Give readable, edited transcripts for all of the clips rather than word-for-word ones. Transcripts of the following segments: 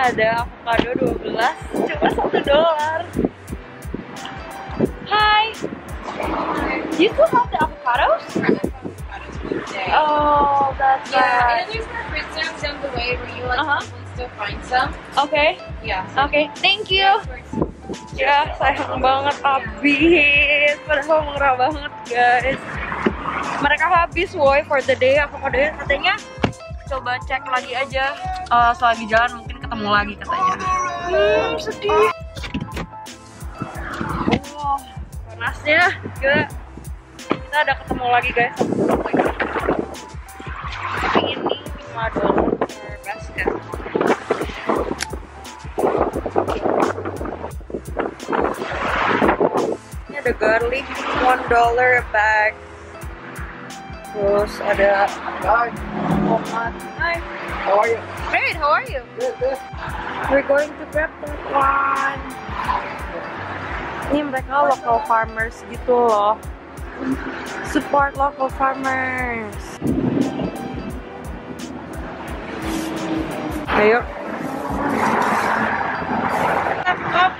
ada avocado 12, cuma $1. Hi. Do you still have the avocados? Oh, that's yeah. And there's more fruit snacks down the way where you like still find some. Okay. Yeah. Okay. Thank you. Ya, sayang banget habis. Padahal murah banget, guys. Mereka habis, woy, for the day avocadonya. Katanya coba cek lagi aja. Selagi jalan mungkin ketemu lagi katanya. Sedih. Oh, panasnya juga. Kita ada ketemu lagi, guys. Tapi ini $5 per basket. Ini ada garlic $1 a bag. Terus ada tomat. Hi. How are you? Great, how are you? Good, good. We're going to grab that one. Ini mereka local farmers gitu loh. Support local farmers. Ayo. Up.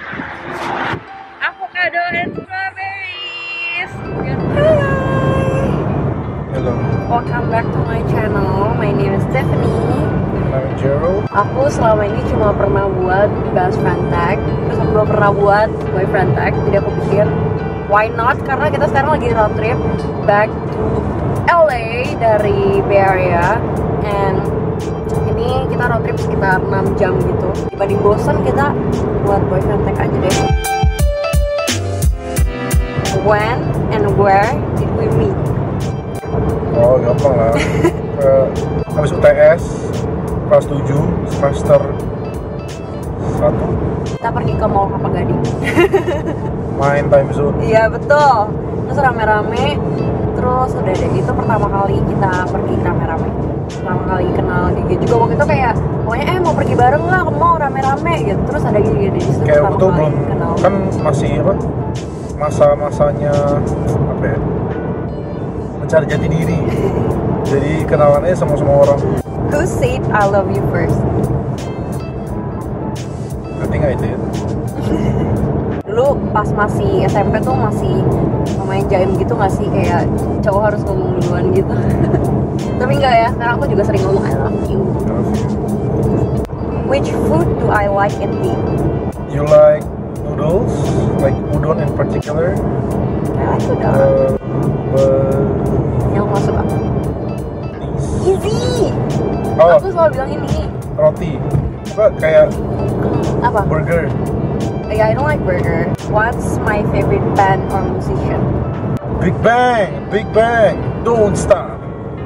Avocado and strawberries. Hello. Welcome back to my channel. My name is Tiffany. I'm Gerald. Aku selama ini cuma pernah buat best friend tag, terus aku belum pernah buat boyfriend tag. Jadi aku pikir, why not? Karena kita sekarang lagi road trip back to LA dari Bay Area, and ini kita road trip sekitar 6 jam gitu. Dibanding bosen, kita buat boyfriend tag aja deh. When and where did we meet? Oh, gampang lah. Habis UTS kelas 7 semester 1. Kita pergi ke Mall Kelapa Gading. Main time zone. Iya betul. Terus rame-rame. Terus udah deh, itu pertama kali kita pergi rame-rame. Pertama kali kenal Gigi juga waktu itu kayak pokoknya mau pergi bareng lah ke mall rame-rame gitu. Terus ada Gigi di situ. Kayak waktu itu belum kenal. Kan masih apa? Masa-masanya apa ya? Mencari jati diri. Jadi kenalannya sama semua orang. Who said I love you first? I think I did. Dulu pas masih SMP tuh masih main jaim gitu nggak sih, kayak cowok harus ngomong duluan gitu. Tapi enggak ya, sekarang aku juga sering ngomong I love you. Which food do I like and eat? You like noodles, like udon in particular? I like udon. Yang nggak suka? Easy. Oh. Aku selalu bilang ini. Roti. Apa kayak apa? Burger. Yeah, I don't like burger. What's my favorite band or musician? Big Bang, Big Bang, don't stop.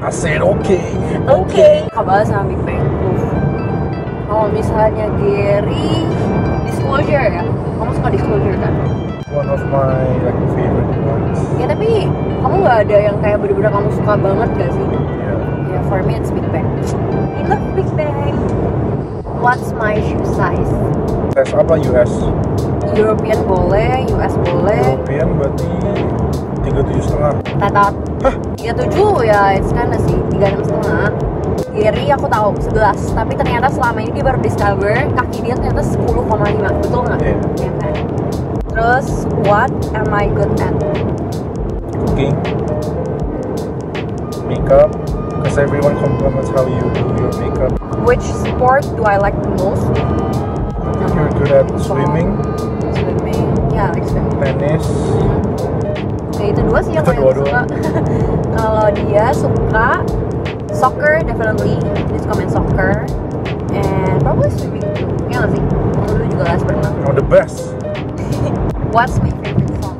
I said okay. Okay. Kabar sama Big Bang. Kalau misalnya Gary, Disclosure ya. Kamu suka Disclosure kan? One of my like favorite ones. Ya tapi kamu nggak ada yang kayak bener-bener kamu suka banget gak sih? Yeah. Yeah, for me it's Big Bang. I love Big Bang. What's my shoe size? Tes apa US? European boleh, US boleh. European berarti 37,5. Tetot. Hah? 37 ya, it's kinda sih 36,5. Gary aku tahu 11, tapi ternyata selama ini dia baru discover kaki dia ternyata 10,5. Betul nggak? Yeah. Ya kan? Terus, what am I good at? Cooking, makeup, because everyone compliments how you do your makeup. Which sport do I like the most? I think you're good at swimming, Swimming, ya like swimming. tennis. Ya itu dua sih yang paling Itu suka. Kalau dia suka soccer, definitely. Dia suka main soccer, and probably swimming too. Ya nggak sih? Kamu dulu juga les berenang. You're the best. What's my favorite song?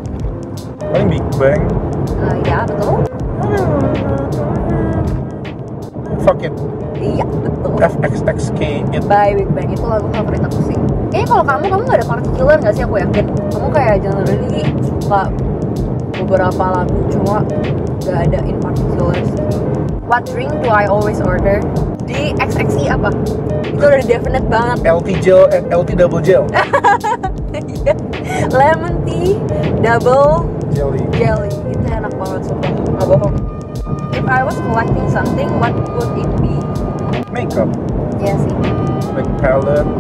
Paling Big Bang. Ya betul. Fuck it. Iya betul. FXXK it. By Big Bang itu lagu favorit aku sih. Kayaknya kalau kamu nggak ada particular nggak sih, aku yakin. Kamu kayak generally suka beberapa lagu, cuma nggak ada in particular sih. What drink do I always order? Di XXI apa? Itu udah definite banget. LT gel, LT double gel. Iya. Lemon tea, double Jelly. jelly. Itu enak banget sumpah. Nggak bohong. If I was collecting something, what would it be? makeup, Iya sih. make palette,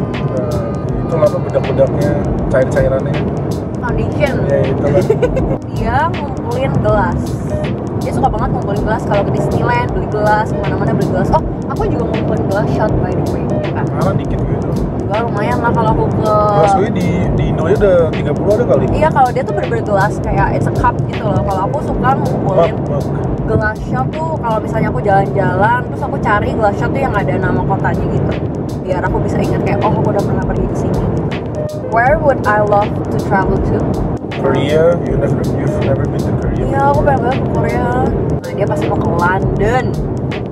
itu apa bedak-bedaknya, cair-cairannya. Foundation. Ya itu lah. Dia ngumpulin gelas. Dia suka banget ngumpulin gelas. Kalau ke Disneyland beli gelas, kemana-mana beli gelas. Oh, aku juga ngumpulin gelas shot by the way. Kan? Malah dikit gitu. Gak lumayan lah kalau aku ke. Gelas gue di Indo aja udah 30 ada kali. Iya, kalau dia tuh bener-bener gelas kayak it's a cup gitu loh. Kalau aku suka ngumpulin gelas shot tuh kalau misalnya aku jalan-jalan terus aku cari gelas shot tuh yang ada nama kotanya gitu. Biar aku bisa ingat kayak oh aku udah pernah pergi ke sini. Where would I love to travel to? Korea, you've never been to Korea? Iya, aku pengen banget ke Korea. Nah, dia pasti mau ke London,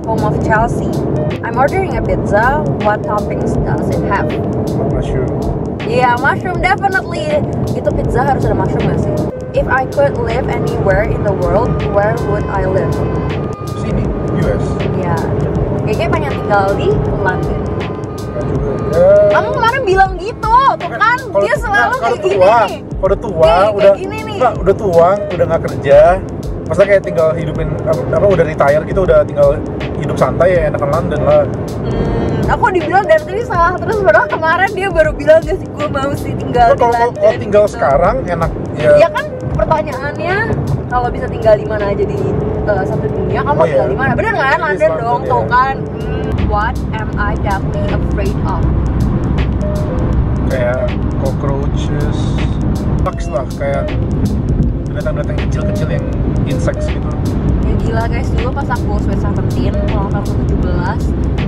home of Chelsea. I'm ordering a pizza. What toppings does it have? Mushroom. Yeah, mushroom definitely. Itu pizza harus ada mushroom gak sih? If I could live anywhere in the world, where would I live? Sini, US. Ya, kayaknya pengen tinggal di London. Nggak juga. Ya. Kamu kemarin bilang gitu, tuh kan? Dia selalu kayak gini nih. Udah tua, Nih, udah kayak gini nih. Enggak, udah tua, udah nggak kerja. Masa kayak tinggal hidupin apa udah retire gitu, udah tinggal hidup santai ya enakan London lah. Aku dibilang dari tadi salah terus, padahal kemarin dia baru bilang gak sih gue mau sih tinggal di Kalau London tinggal gitu. sekarang enak ya. Ya kan pertanyaannya kalau bisa tinggal di mana aja di satu dunia, kamu Oh, iya. tinggal di mana? Bener kan? Yes, London dong, London, tuh ya. kan. What am I definitely afraid of? Kayak cockroaches, bugs lah, kayak binatang-binatang kecil-kecil yang insects gitu. Ya gila guys, dulu pas aku Sweet 17, ulang tahun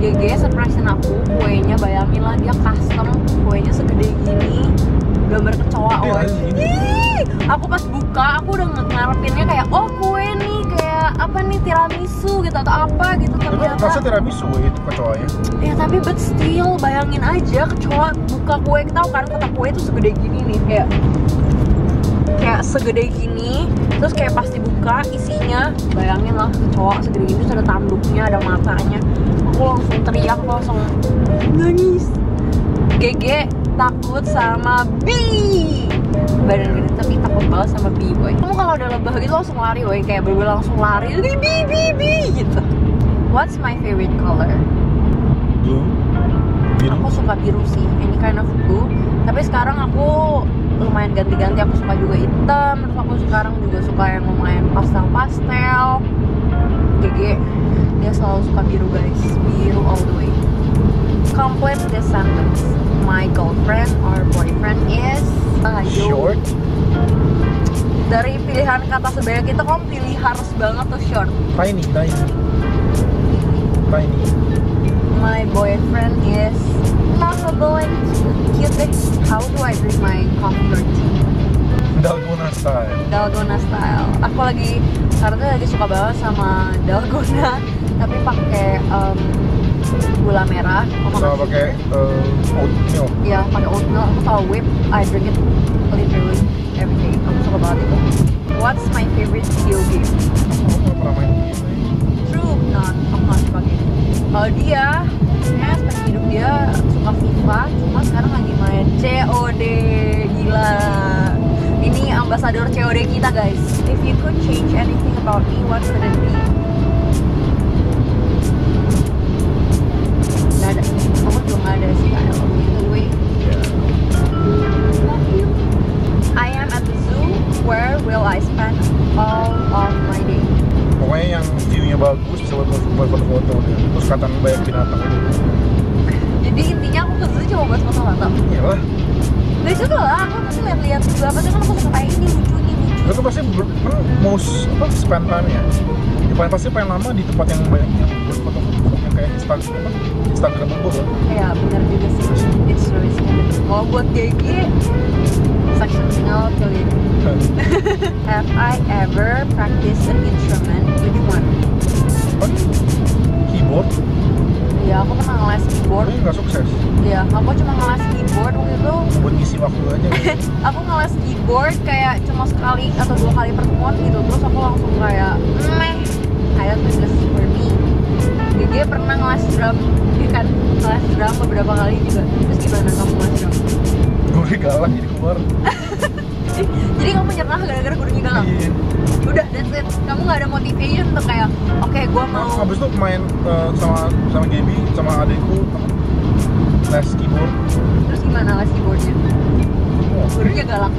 17, GG surprisein aku, kuenya bayangin lah dia custom, kuenya segede gini, gambar kecoa. Gede aja segini. Ih, aku pas buka, aku udah ngarepinnya kayak oh kue nih, kayak apa nih tiramisu gitu atau apa gitu, Tapi ternyata rasa tiramisu itu kecoanya. ya tapi but still, bayangin aja kecoa buka kue, tahu kan kotak kue itu segede gini nih, kayak segede gini, terus kayak pas dibuka isinya, bayangin lah kecoa segede gini, terus ada tanduknya, ada matanya. Aku langsung teriak, aku langsung nangis. GG takut sama bee, badan gede tapi takut banget sama bee boy. Kamu kalau udah lebah gitu langsung lari boy, kayak bener-bener langsung lari, bee gitu. What's my favorite color? Blue. Biru. Aku suka biru sih, any kind of blue. Tapi sekarang aku lumayan ganti-ganti, aku suka juga hitam, terus aku sekarang juga suka yang lumayan pastel-pastel. GG, dia selalu suka biru guys, biru all the way. Complete this sentence. My girlfriend or boyfriend is Short. Dari pilihan kata sebanyak itu, kamu pilih harus banget tuh short. Tiny. My boyfriend is lovable and cute. How do I drink my coffee or tea? Dalgona style. Aku lagi suka banget sama dalgona, tapi pakai gula merah. Sama pakai oatmeal. Ya, pakai oatmeal. Aku kalau whip, I drink it literally every day. Aku suka banget itu. What's my favorite video game? Aku nggak pernah main game. True, aku nggak suka game. Kalau dia, aspek hidup dia suka FIFA, cuma sekarang lagi main COD. Gila. Ini ambasador COD kita guys. If you could change anything about me, what would it be? Gak ada. Aku juga gak ada sih. I love you anyway. Love you. I am at the zoo. Where will I spend all of my day? Pokoknya yang view-nya bagus, bisa buat foto-foto deh. Terus katan banyak binatang itu. Jadi intinya aku ke zoo cuma buat foto-foto. Iyalah. Gak juga lah, aku pasti lihat-lihat juga. Pasti kan aku suka kayak ini lucu. Itu pasti spend time ya. Paling pasti paling lama di tempat yang banyak yang buat foto-foto, yang kayak Instagramable lah. Iya benar juga sih. It's really smooth. Kalau buat Gigi, section single kali ini. Have I ever practiced an instrument? Which one? Apa? Keyboard? Iya, aku pernah ngeles keyboard. Tapi nggak sukses. Iya, aku cuma ngeles keyboard waktu itu. Buat ngisi waktu aja. Aku ngeles keyboard kayak cuma sekali atau 2 kali pertemuan gitu. Terus aku langsung kayak, I don't think this is for me. Dia pernah ngeles drum, dia kan ngeles drum beberapa kali juga. Terus gimana kamu ngeles drum? Gue galak jadi keluar. Jadi kamu nyerah gara-gara gurunya galak? Iya. Udah, That's it. Kamu nggak ada motivation untuk kayak, oke, gue mau. Habis itu main sama Gaby, sama adekku les keyboard. Terus gimana les keyboardnya? Gurunya galak.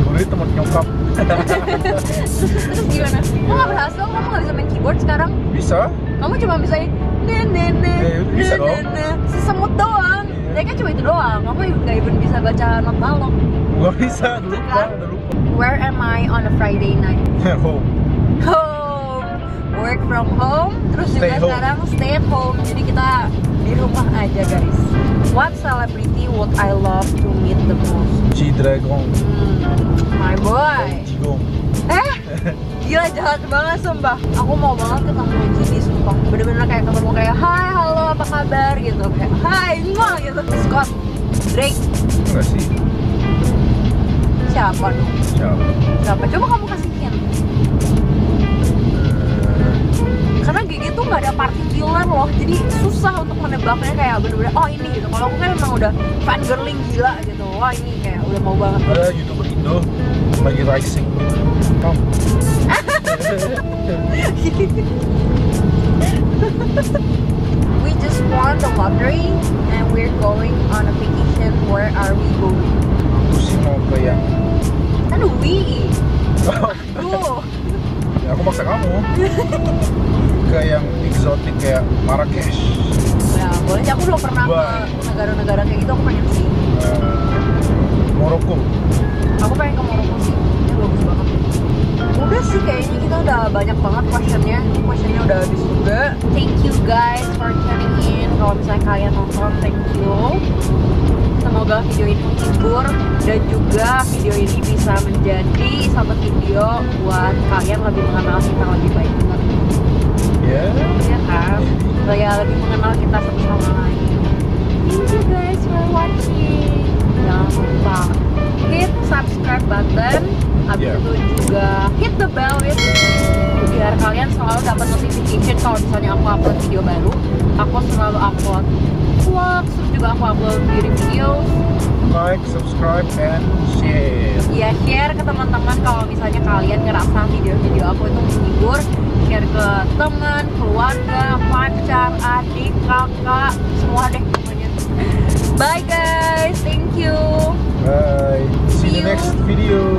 Gurunya teman nyokap. Terus gimana? Kok nggak berhasil? Kamu nggak bisa main keyboard sekarang? Bisa. Kamu cuma bisa Bisa dong. sesemut doang. Saya kan cuma itu doang. Kamu nggak even bisa baca not balok. Gak bisa, udah lupa. Where am I on a Friday night? Home. Home. Work from home. Terus Stay juga home. sekarang stay at home. Jadi kita di rumah aja guys. What celebrity would I love to meet the most? G-Dragon. My boy. Jigong. Gila jahat banget sumpah. Aku mau banget ketemu Gini sumpah. Bener-bener kayak ketemu kayak hai halo apa kabar gitu. Kayak hai enggak gitu. Scott, Drake. Enggak sih. Siapa dong? Siapa? Coba kamu kasih hint. Karena Gigi tuh nggak ada particular loh, jadi susah untuk menebaknya kayak bener-bener oh ini gitu. Kalau aku kan emang udah fangirling gila gitu. Wah ini kayak udah mau banget. Ada YouTuber Indo lagi rising gitu. Kamu. We just won the lottery and we're going on a vacation. Where are we going? Aku sih mau ke yang Kan we. Aduh. ya aku maksa kamu ke yang eksotik kayak Marrakesh. Ya boleh. Aku belum pernah ke negara-negara kayak gitu. Aku pengen sih. Maroko. Aku pengen ke Maroko sih. Ini bagus banget. Udah sih kayaknya kita udah banyak banget questionnya. Questionnya udah habis juga. Thank you guys for tuning in. Kalau misalnya kalian nonton, thank you. Semoga video ini menghibur dan juga video ini bisa menjadi satu video buat kalian lebih mengenal kita lebih baik, benar? Ya. Ya kan? Ya lebih mengenal kita satu sama lain. Thank you guys for watching. Jangan lupa hit subscribe button. Habis itu juga hit the bell gitu biar kalian selalu dapat notification kalau misalnya aku upload video baru. Aku selalu upload vlog, terus juga aku upload video. Like, subscribe, and share. Ya share ke teman-teman kalau misalnya kalian ngerasa video-video aku itu menghibur. Share ke teman, keluarga, pacar, adik, kakak, semua deh semuanya. Bye guys, thank you. Bye. See you next video.